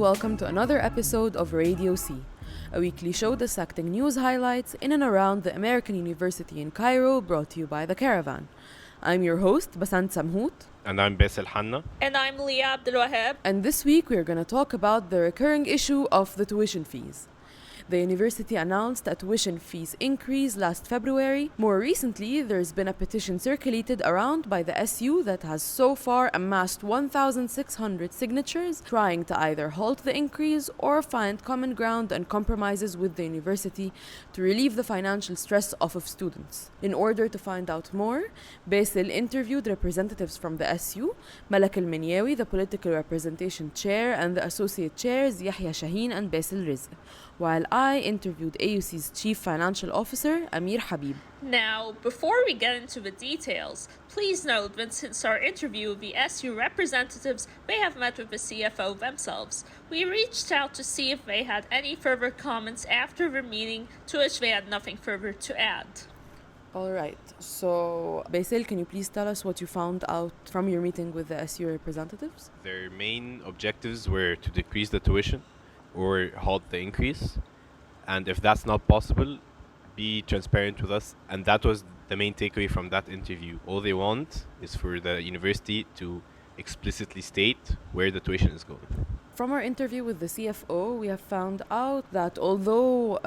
welcome to another episode of Radio C, a weekly show dissecting news highlights in and around the American University in Cairo, brought to you by The Caravan. I'm your host, Basant Samhout. And I'm Bassel Hanna. And I'm Abdelwahab. And this week we're going to talk about the recurring issue of the tuition fees. The university announced a tuition fees increase last February. More recently, there's been a petition circulated around by the SU that has so far amassed 1,600 signatures, trying to either halt the increase or find common ground and compromises with the university to relieve the financial stress off of students. In order to find out more, Bassel interviewed representatives from the SU, Malak el Menyawi, the political representation chair, and the associate chairs, Yehia, Shaheen, and Bassel Rezk, while I interviewed AUC's chief financial officer, Amir Habib. Now, before we get into the details, please note that since our interview, the SU representatives may have met with the CFO themselves. We reached out to see if they had any further comments after the meeting, to which they had nothing further to add. All right. So, Bassel, can you please tell us what you found out from your meeting with the SU representatives? Their main objectives were to decrease the tuition or halt the increase. And if that's not possible, be transparent with us. And that was the main takeaway from that interview. All they want is for the university to explicitly state where the tuition is going. From our interview with the CFO, we have found out that although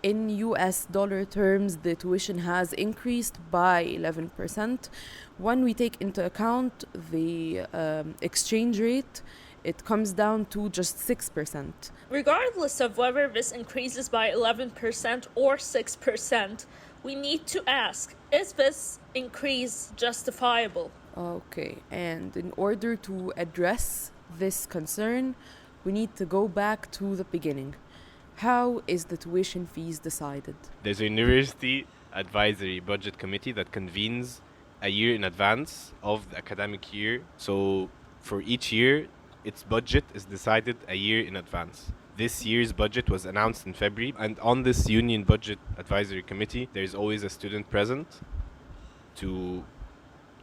in US dollar terms the tuition has increased by 11%, when we take into account the exchange rate, it comes down to just 6%. Regardless of whether this increases by 11% or 6%, we need to ask, is this increase justifiable? Okay, and in order to address this concern, we need to go back to the beginning. How is the tuition fees decided? There's a university advisory budget committee that convenes a year in advance of the academic year. So for each year, its budget is decided a year in advance. This year's budget was announced in February, and on this Union Budget Advisory Committee, there's always a student present to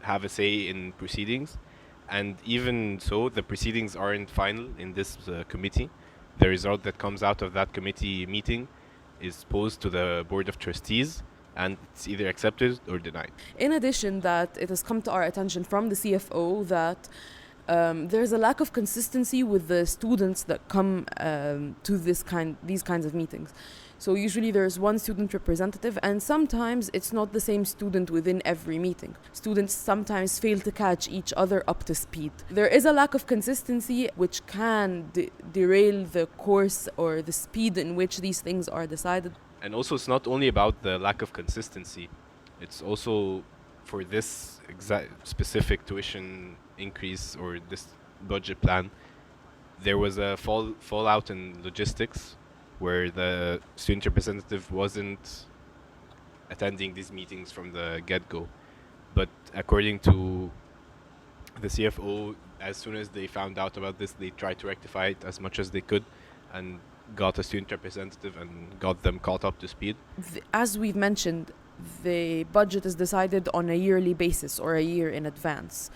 have a say in proceedings. And even so, the proceedings aren't final in this committee. The result that comes out of that committee meeting is posed to the Board of Trustees, and it's either accepted or denied. In addition, that it has come to our attention from the CFO that there's a lack of consistency with the students that come to these kinds of meetings. So usually there's one student representative, and sometimes it's not the same student within every meeting. Students sometimes fail to catch each other up to speed. There is a lack of consistency which can derail the course or the speed in which these things are decided. And also, it's not only about the lack of consistency. It's also for this specific tuition increase or this budget plan, there was a fallout in logistics where the student representative wasn't attending these meetings from the get-go. But according to the CFO, as soon as they found out about this, they tried to rectify it as much as they could and got a student representative and got them caught up to speed. As we've mentioned, the budget is decided on a yearly basis or a year in advance,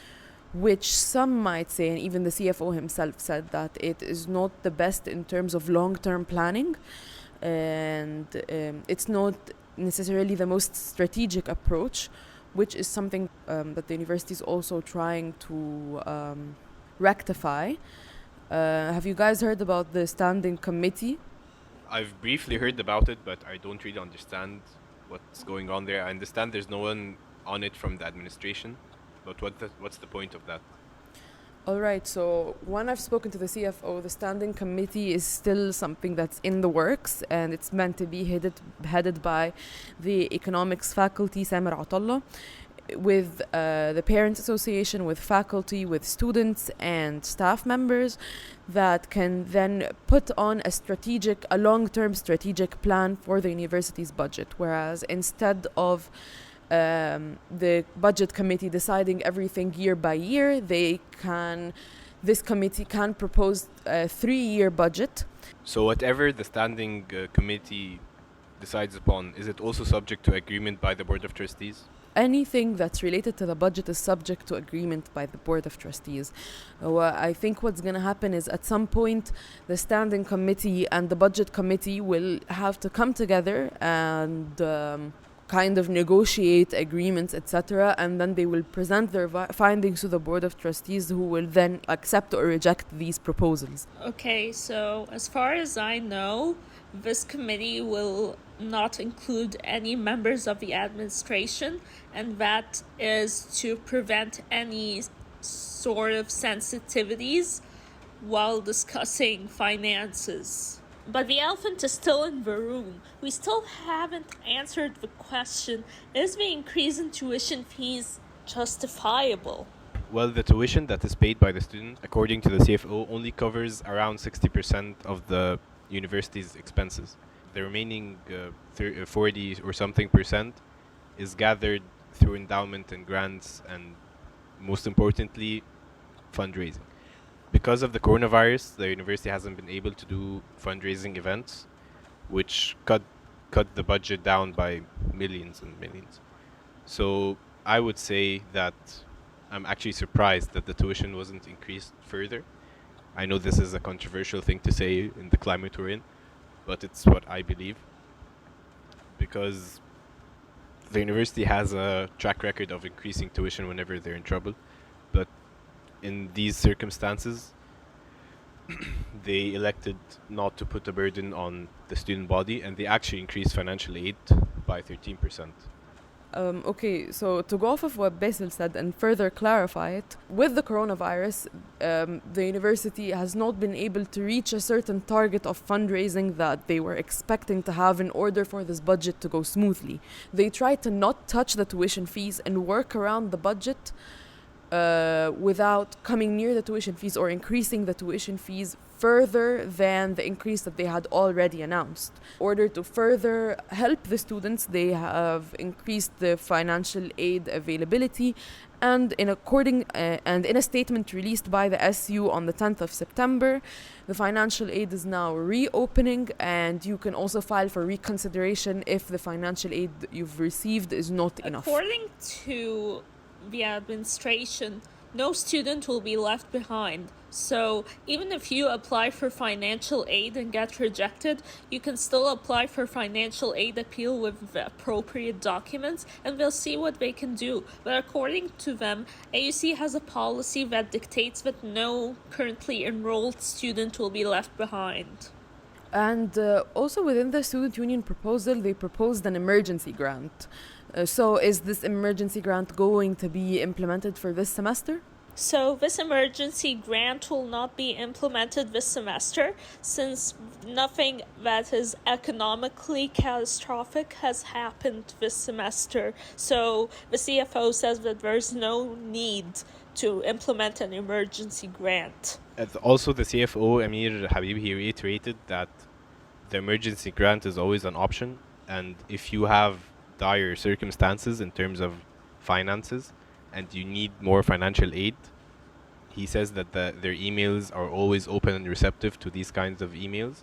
which some might say, and even the CFO himself said, that it is not the best in terms of long-term planning, and it's not necessarily the most strategic approach, which is something that the university is also trying to rectify. Have you guys heard about the standing committee? I've briefly heard about it, but I don't really understand what's going on there. I understand there's no one on it from the administration. But what's the point of that? All right, so when I've spoken to the CFO, the standing committee is still something that's in the works, and it's meant to be headed by the economics faculty, Samhout, with the Parents Association, with faculty, with students and staff members that can then put on a long-term strategic plan for the university's budget, whereas instead of the budget committee deciding everything year by year, this committee can propose a 3-year budget. So whatever the standing committee decides upon, is it also subject to agreement by the Board of Trustees? anything that's related to the budget is subject to agreement by the Board of Trustees. I think what's going to happen is at some point the Standing Committee and the Budget Committee will have to come together and kind of negotiate agreements, etc., and then they will present their findings to the Board of Trustees, who will then accept or reject these proposals. Okay, so as far as I know, this committee will not include any members of the administration, and that is to prevent any sort of sensitivities while discussing finances. But the elephant is still in the room. We still haven't answered the question, is the increase in tuition fees justifiable? Well, the tuition that is paid by the student, according to the CFO, only covers around 60% of the university's expenses. The remaining 40 or something percent is gathered through endowment and grants, and most importantly, fundraising. Because of the coronavirus, the university hasn't been able to do fundraising events, which cut the budget down by millions and millions. So I would say that I'm actually surprised that the tuition wasn't increased further. I know this is a controversial thing to say in the climate we're in, but it's what I believe. Because the university has a track record of increasing tuition whenever they're in trouble. But in these circumstances, they elected not to put a burden on the student body, and they actually increased financial aid by 13%. Okay, so to go off of what Bassel said and further clarify it, with the coronavirus, the university has not been able to reach a certain target of fundraising that they were expecting to have in order for this budget to go smoothly. They tried to not touch the tuition fees and work around the budget without coming near the tuition fees or increasing the tuition fees further than the increase that they had already announced. In order to further help the students, they have increased the financial aid availability, and in a statement released by the SU on the 10th of September, the financial aid is now reopening, and you can also file for reconsideration if the financial aid you've received is not enough. According to the administration, no student will be left behind. So even if you apply for financial aid and get rejected, you can still apply for financial aid appeal with the appropriate documents, and we'll see what they can do. But according to them, AUC has a policy that dictates that no currently enrolled student will be left behind. And also within the student union proposal, they proposed an emergency grant. So is this emergency grant going to be implemented for this semester? So this emergency grant will not be implemented this semester, since nothing that is economically catastrophic has happened this semester. So the CFO says that there's no need to implement an emergency grant. Also, the CFO, Amir Habib, he reiterated that the emergency grant is always an option, and if you have dire circumstances in terms of finances and you need more financial aid, he says that their emails are always open and receptive to these kinds of emails,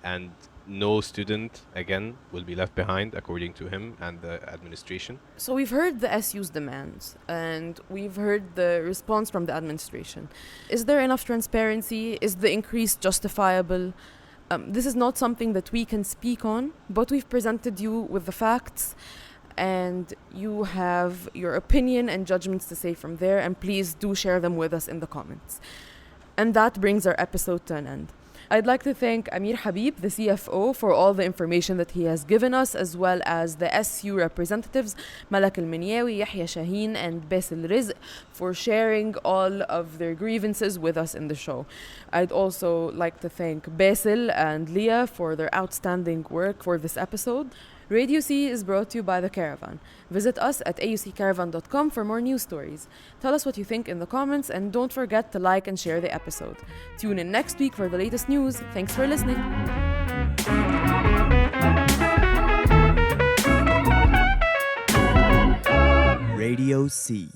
and no student, again, will be left behind, according to him and the administration. So we've heard the SU's demands, and we've heard the response from the administration. Is there enough transparency? Is the increase justifiable? This is not something that we can speak on, but we've presented you with the facts, and you have your opinion and judgments to say from there, and please do share them with us in the comments. And that brings our episode to an end. I'd like to thank Amir Habib, the CFO, for all the information that he has given us, as well as the SU representatives, Malak el Menyawi, Yehia, Shaheen, and Bassel Rezk, for sharing all of their grievances with us in the show. I'd also like to thank Bassel and Leah for their outstanding work for this episode. Radio C is brought to you by The Caravan. Visit us at auccaravan.com for more news stories. Tell us what you think in the comments, and don't forget to like and share the episode. Tune in next week for the latest news. Thanks for listening. Radio C.